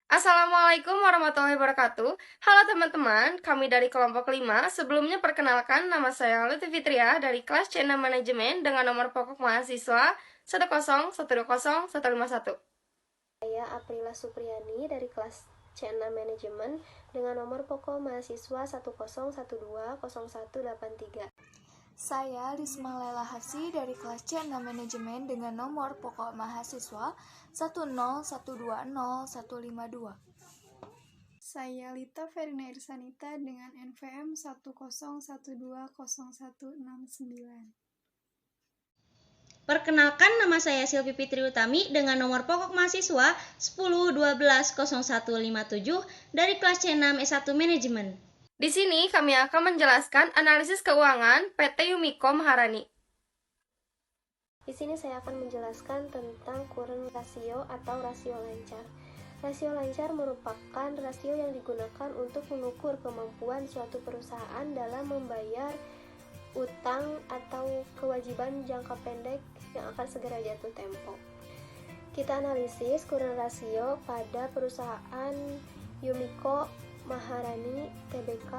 Assalamualaikum warahmatullahi wabarakatuh. Halo teman-teman, kami dari kelompok 5. Sebelumnya perkenalkan, nama saya Lutfi Fitria dari kelas C6 Manajemen dengan nomor pokok mahasiswa 101201551. Saya Aprila Supriyani dari kelas C6 Manajemen dengan nomor pokok mahasiswa 101200183. Saya Risma Lela Hafsi dari kelas C6 Manajemen dengan nomor pokok mahasiswa 101200152. Saya Lita Verina Irsanita dengan NVM 101200169. Perkenalkan, nama saya Silvi Fitri Utami dengan nomor pokok mahasiswa 10120157 dari kelas C6 S1 Manajemen. Di sini kami akan menjelaskan analisis keuangan PT Yumiko Maharani. Di sini saya akan menjelaskan tentang current ratio atau rasio lancar. Rasio lancar merupakan rasio yang digunakan untuk mengukur kemampuan suatu perusahaan dalam membayar utang atau kewajiban jangka pendek yang akan segera jatuh tempo. Kita analisis current ratio pada perusahaan Yumiko Maharani Tbk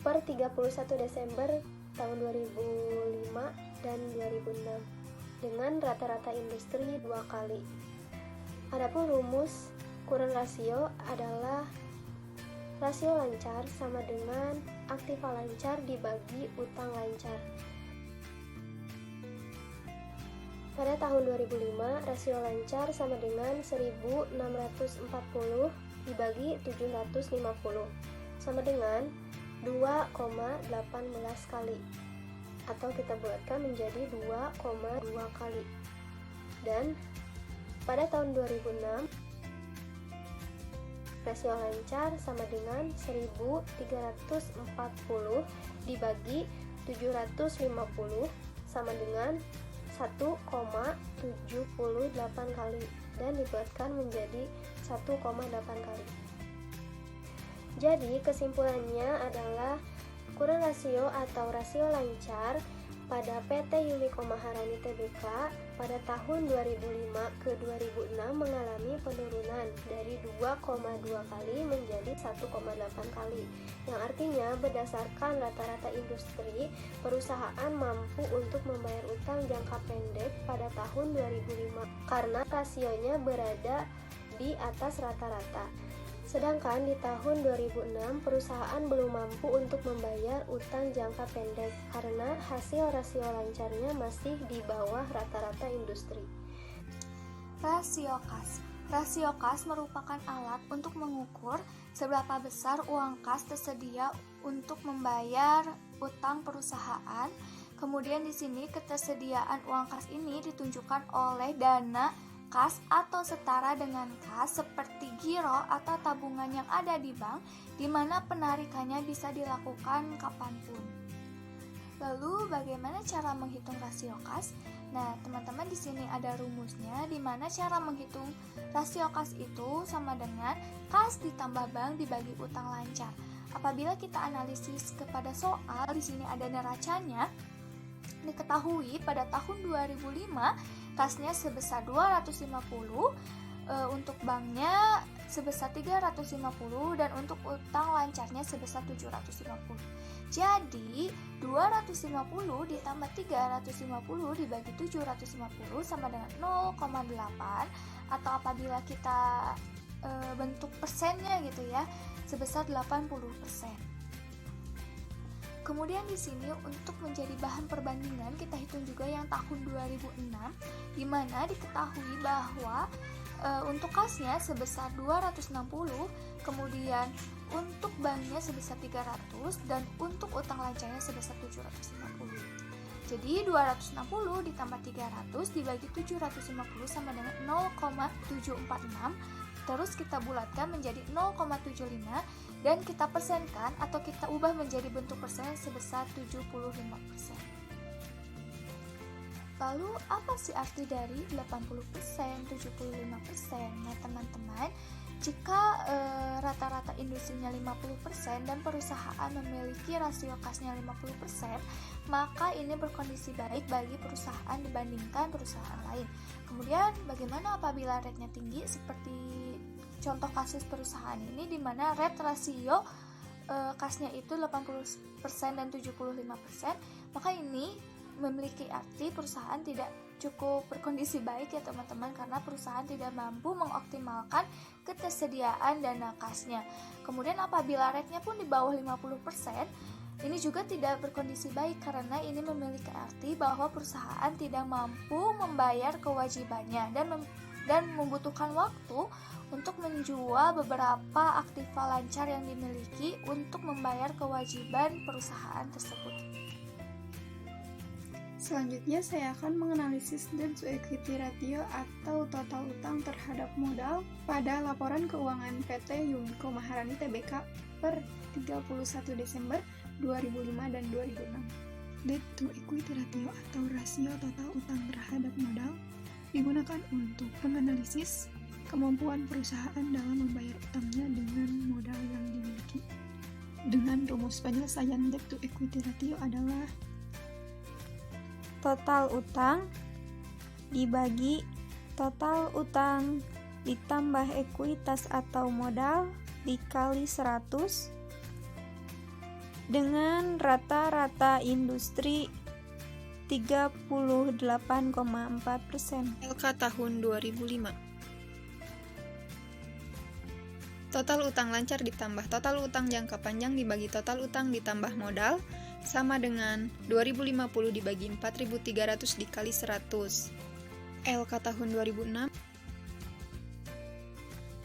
per 31 Desember tahun 2005 dan 2006 dengan rata-rata industri 2 kali. Adapun rumus current ratio adalah rasio lancar sama dengan aktiva lancar dibagi utang lancar. Pada tahun 2005, rasio lancar sama dengan 1640 dibagi 750 sama dengan 2,18 kali, atau kita bulatkan menjadi 2,2 kali. Dan pada tahun 2006, rasio lancar sama dengan 1340 dibagi 750 sama dengan 1,78 kali dan dibuatkan menjadi 1,8 kali. Jadi kesimpulannya adalah current ratio atau rasio lancar pada PT Yumiko Maharani Tbk pada tahun 2005 ke 2006 mengalami penurunan dari 2,2 kali menjadi 1,8 kali, yang artinya berdasarkan rata-rata industri, perusahaan mampu untuk membayar utang jangka pendek pada tahun 2005 karena rasionya berada di atas rata-rata. Sedangkan di tahun 2006 perusahaan belum mampu untuk membayar utang jangka pendek karena hasil rasio lancarnya masih di bawah rata-rata industri. Rasio kas. Rasio kas merupakan alat untuk mengukur seberapa besar uang kas tersedia untuk membayar utang perusahaan. Kemudian di sini ketersediaan uang kas ini ditunjukkan oleh dana kas atau setara dengan kas seperti giro atau tabungan yang ada di bank, di mana penarikannya bisa dilakukan kapanpun. Lalu bagaimana cara menghitung rasio kas? Nah, teman-teman di sini ada rumusnya, di mana cara menghitung rasio kas itu sama dengan kas ditambah bank dibagi utang lancar. Apabila kita analisis kepada soal, di sini ada neracanya. Diketahui pada tahun 2005 kasnya sebesar 250, untuk banknya sebesar 350 dan untuk utang lancarnya sebesar 750. Jadi 250 ditambah 350 dibagi 750 sama dengan 0,8, atau apabila kita bentuk persennya gitu ya, sebesar 80%. Kemudian di sini untuk menjadi bahan perbandingan kita hitung juga yang tahun 2006, di mana diketahui bahwa untuk kasnya sebesar 260, kemudian untuk banknya sebesar 300 dan untuk utang lancarnya sebesar 750. Jadi 260 ditambah 300 dibagi 750 sama dengan 0,746. Terus kita bulatkan menjadi 0,75 dan kita persenkan atau kita ubah menjadi bentuk persen sebesar 75%. Lalu apa sih arti dari 80%, 75%? Nah teman-teman, jika rata-rata industrinya 50% dan perusahaan memiliki rasio kasnya 50%, maka ini berkondisi baik bagi perusahaan dibandingkan perusahaan lain. Kemudian bagaimana apabila rate-nya tinggi seperti contoh kasus perusahaan ini di mana rate rasio kasnya itu 80% dan 75%, maka ini memiliki arti perusahaan tidak cukup berkondisi baik ya teman-teman, karena perusahaan tidak mampu mengoptimalkan ketersediaan dana kasnya. Kemudian apabila rate-nya pun di bawah 50%, ini juga tidak berkondisi baik karena ini memiliki arti bahwa perusahaan tidak mampu membayar kewajibannya dan membutuhkan waktu untuk menjual beberapa aktiva lancar yang dimiliki untuk membayar kewajiban perusahaan tersebut. Selanjutnya saya akan menganalisis debt to equity ratio atau total utang terhadap modal pada laporan keuangan PT Yumiko Maharani Tbk per 31 Desember 2005 dan 2006. Debt to equity ratio atau rasio total utang terhadap modal digunakan untuk menganalisis kemampuan perusahaan dalam membayar utangnya dengan modal yang dimiliki. Dengan rumus penyelesaian debt to equity ratio adalah total utang dibagi total utang ditambah ekuitas atau modal dikali 100 dengan rata-rata industri 38,4%. LK tahun 2005. Total utang lancar ditambah total utang jangka panjang dibagi total utang ditambah modal sama dengan 2050 dibagi 4300 dikali 100. LK tahun 2006.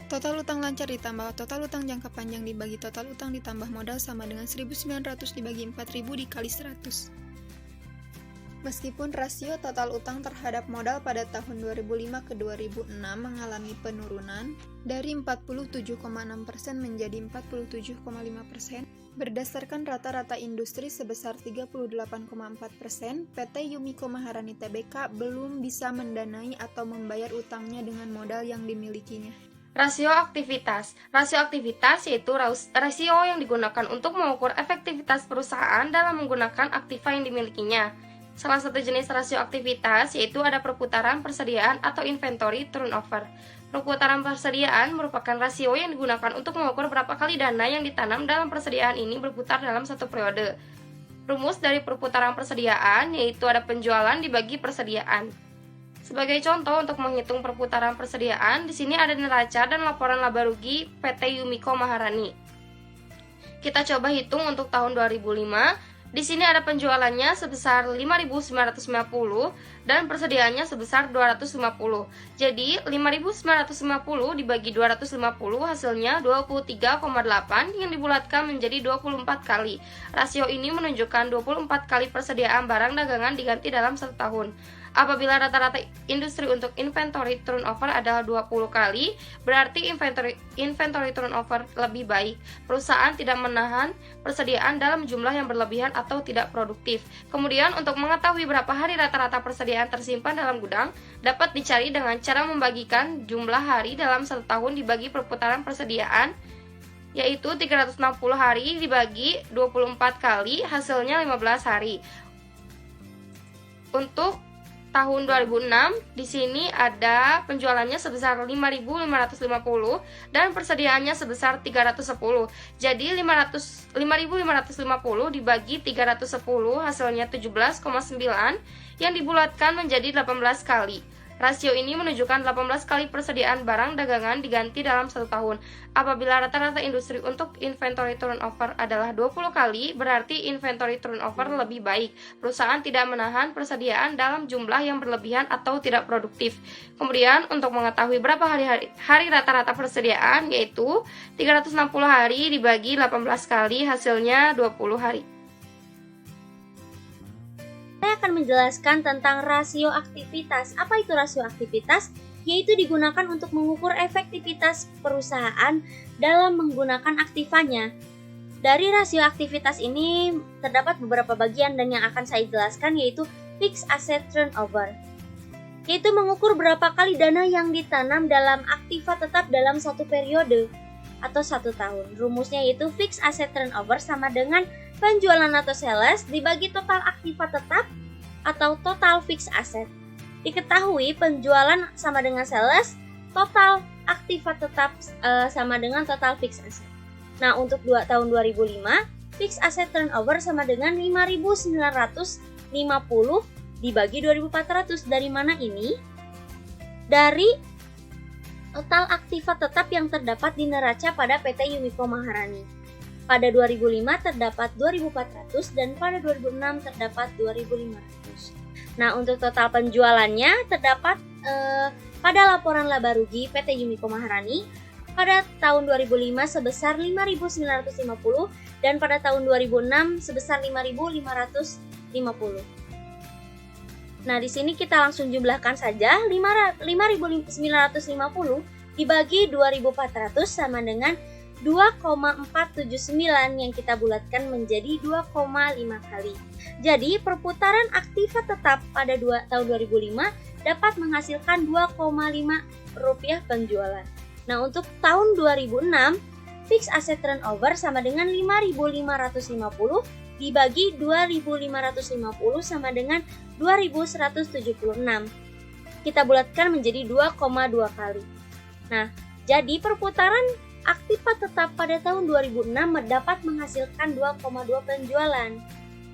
Total utang lancar ditambah total utang jangka panjang dibagi total utang ditambah modal sama dengan 1900 dibagi 4000 dikali 100. Meskipun rasio total utang terhadap modal pada tahun 2005 ke 2006 mengalami penurunan dari 47,6% menjadi 47,5%, berdasarkan rata-rata industri sebesar 38,4%, PT Yumiko Maharani Tbk belum bisa mendanai atau membayar utangnya dengan modal yang dimilikinya. Rasio aktivitas. Rasio aktivitas yaitu rasio yang digunakan untuk mengukur efektivitas perusahaan dalam menggunakan aktiva yang dimilikinya. Salah satu jenis rasio aktivitas yaitu ada perputaran persediaan atau inventory turnover. Perputaran persediaan merupakan rasio yang digunakan untuk mengukur berapa kali dana yang ditanam dalam persediaan ini berputar dalam satu periode. Rumus dari perputaran persediaan yaitu ada penjualan dibagi persediaan. Sebagai contoh untuk menghitung perputaran persediaan, di sini ada neraca dan laporan laba rugi PT Yumiko Maharani. Kita coba hitung untuk tahun 2005. Di sini ada penjualannya sebesar 5.950 dan persediaannya sebesar 250. Jadi 5.950 dibagi 250 hasilnya 23,8 yang dibulatkan menjadi 24 kali. Rasio ini menunjukkan 24 kali persediaan barang dagangan diganti dalam 1 tahun. Apabila rata-rata industri untuk inventory turnover adalah 20 kali, berarti inventory turnover lebih baik. Perusahaan tidak menahan persediaan dalam jumlah yang berlebihan atau tidak produktif. Kemudian, untuk mengetahui berapa hari rata-rata persediaan tersimpan dalam gudang, dapat dicari dengan cara membagikan jumlah hari dalam 1 tahun dibagi perputaran persediaan, yaitu 360 hari dibagi 24 kali, hasilnya 15 hari. Untuk tahun 2006, di sini ada penjualannya sebesar 5.550 dan persediaannya sebesar 310. Jadi 5.550 dibagi 310 hasilnya 17,9 yang dibulatkan menjadi 18 kali. Rasio ini menunjukkan 18 kali persediaan barang dagangan diganti dalam 1 tahun. Apabila rata-rata industri untuk inventory turnover adalah 20 kali, berarti inventory turnover lebih baik. Perusahaan tidak menahan persediaan dalam jumlah yang berlebihan atau tidak produktif. Kemudian, untuk mengetahui berapa hari rata-rata persediaan, yaitu 360 hari dibagi 18 kali, hasilnya 20 hari. Saya akan menjelaskan tentang rasio aktivitas. Apa itu rasio aktivitas? Yaitu digunakan untuk mengukur efektivitas perusahaan dalam menggunakan aktivanya. Dari rasio aktivitas ini terdapat beberapa bagian dan yang akan saya jelaskan yaitu fixed asset turnover. Yaitu mengukur berapa kali dana yang ditanam dalam aktiva tetap dalam satu periode atau 1 tahun. Rumusnya yaitu fixed asset turnover sama dengan penjualan atau sales dibagi total aktiva tetap atau total fixed asset. Diketahui penjualan sama dengan sales, total aktiva tetap sama dengan total fixed asset. Nah, untuk tahun 2005, fixed asset turnover sama dengan 5.950 dibagi 2.400. Dari mana ini? Dari total aktiva tetap yang terdapat di neraca pada PT Yumiko Maharani. Pada 2005 terdapat 2.400 dan pada 2006 terdapat 2.500. Nah, untuk total penjualannya terdapat pada laporan laba rugi PT Yumiko Maharani pada tahun 2005 sebesar 5.950 dan pada tahun 2006 sebesar 5.550. Nah, di sini kita langsung jumlahkan saja. 5.950 dibagi 2.400 sama dengan 2,479 yang kita bulatkan menjadi 2,5 kali. Jadi, perputaran aktiva tetap pada tahun 2005 dapat menghasilkan 2,5 rupiah penjualan. Nah, untuk tahun 2006, fixed asset turnover sama dengan 5.550 dibagi 2.550 sama dengan 2.176. Kita bulatkan menjadi 2,2 kali. Nah, jadi perputaran aktiva tetap pada tahun 2006 dapat menghasilkan 2,2 penjualan.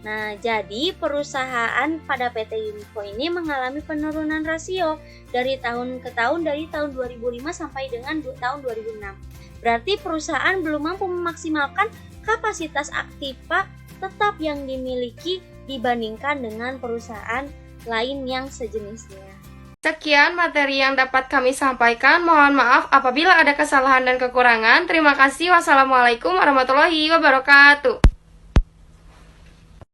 Nah, jadi perusahaan pada PT Yumiko ini mengalami penurunan rasio dari tahun ke tahun, dari tahun 2005 sampai dengan tahun 2006. Berarti perusahaan belum mampu memaksimalkan kapasitas aktiva tetap yang dimiliki dibandingkan dengan perusahaan lain yang sejenisnya. Sekian materi yang dapat kami sampaikan. Mohon maaf apabila ada kesalahan dan kekurangan. Terima kasih. Wassalamualaikum warahmatullahi wabarakatuh.